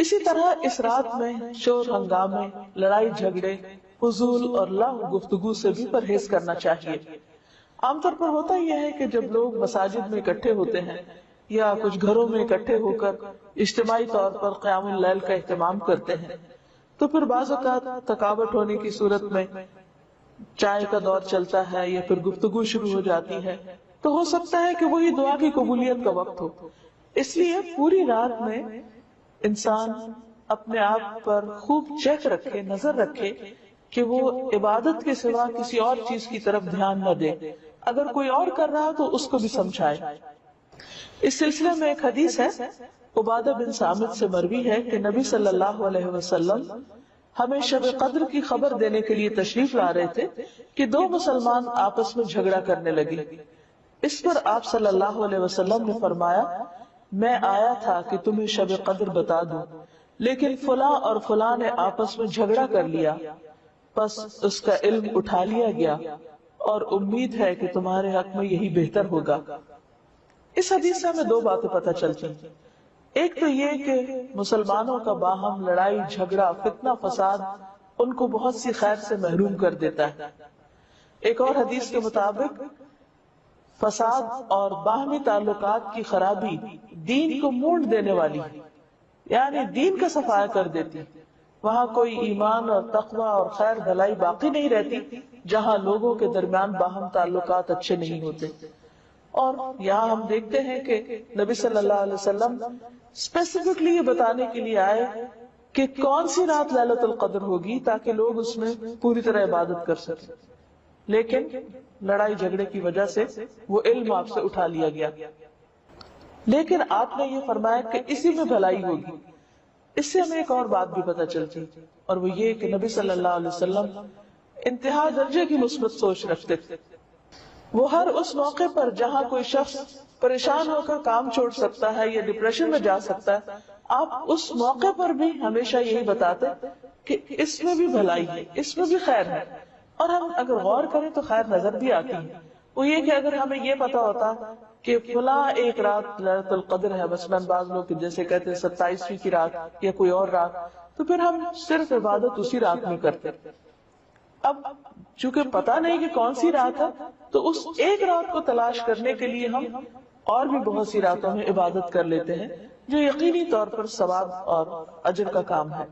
اسی طرح اس رات میں شور ہنگامے، لڑائی جھگڑے، فضول اور لغو گفتگو سے بھی پرہیز کرنا چاہیے۔ عام طور پر ہوتا یہ ہے کہ جب لوگ مساجد میں اکٹھے ہوتے ہیں یا کچھ گھروں میں اکٹھے ہو کر اجتماعی طور پر قیام اللیل کا اہتمام کرتے ہیں تو پھر بعض اوقات تھکاوٹ ہونے کی صورت میں چائے کا دور چلتا ہے یا پھر گفتگو شروع ہو جاتی ہے، تو ہو سکتا ہے کہ وہی دعا کی قبولیت کا وقت ہو۔ اس لیے پوری رات میں انسان اپنے آپ پر خوب چیک رکھے، نظر رکھے کہ وہ عبادت کے سوا کسی اور چیز کی طرف دھیان نہ دے، اگر کوئی اور کر رہا تو اس کو بھی سمجھائے۔ اس سلسلے میں ایک حدیث ہے، عبادہ بن صامت سے مروی ہے کہ نبی صلی اللہ علیہ وسلم ہمیں شب قدر کی خبر دینے کے لیے تشریف لا رہے تھے کہ دو مسلمان آپس میں جھگڑا کرنے لگے۔ اس پر آپ صلی اللہ علیہ وسلم نے فرمایا، میں آیا تھا کہ تمہیں شب قدر بتا دوں، لیکن فلاں اور فلاں نے آپس میں جھگڑا کر لیا، پس اس کا علم اٹھا لیا گیا اور امید ہے کہ تمہارے حق میں یہی بہتر ہوگا۔ اس حدیث سے ہمیں دو باتیں پتہ چلتی ہیں۔ ایک تو یہ کہ مسلمانوں کا باہم لڑائی جھگڑا فتنہ فساد ان کو بہت سی خیر سے محروم کر دیتا ہے۔ ایک اور حدیث کے مطابق فساد اور باہمی تعلقات کی خرابی دین کو مونڈ دینے والی ہے، یعنی دین کا صفایا کر دیتی۔ وہاں کوئی ایمان اور تقوی اور خیر بھلائی باقی نہیں رہتی جہاں لوگوں کے درمیان باہم تعلقات اچھے نہیں ہوتے۔ اور یہاں ہم دیکھتے ہیں کہ نبی صلی اللہ علیہ وسلم اسپیسیفکلی یہ بتانے کے لیے آئے کہ کون سی رات لیلۃ القدر ہوگی تاکہ لوگ اس میں پوری طرح عبادت کر سکیں، لیکن لڑائی جھگڑے کی وجہ سے وہ علم آپ سے اٹھا لیا گیا۔ لیکن آپ نے یہ فرمایا کہ اسی میں بھلائی ہوگی۔ اس سے ہمیں ایک اور بات بھی پتہ چلتی، اور وہ یہ کہ نبی صلی اللہ علیہ وسلم انتہا درجے کی مثبت سوچ رکھتے تھے۔ وہ ہر اس موقع پر جہاں کوئی شخص پریشان ہو کر کام چھوڑ سکتا ہے یا ڈپریشن میں جا سکتا ہے، آپ اس موقع پر بھی ہمیشہ یہی بتاتے کہ اس میں بھی بھلائی ہے، اس میں بھی خیر ہے۔ اور ہم اگر غور کریں تو خیر نظر بھی آتی ہے۔ وہ یہ کہ اگر ہمیں یہ پتا ہوتا کہ فلاں ایک رات لیلۃ القدر ہے، مثلاً بعض لوگ جیسے کہتے ہیں 27ویں کی رات یا کوئی اور رات، تو پھر ہم صرف عبادت اسی رات میں کرتے۔ اب چونکہ پتا نہیں کہ کون سی رات ہے، تو اس ایک رات کو تلاش کرنے کے لیے ہم اور بھی بہت سی راتوں میں عبادت کر لیتے ہیں، جو یقینی طور پر ثواب اور اجر کا کام ہے۔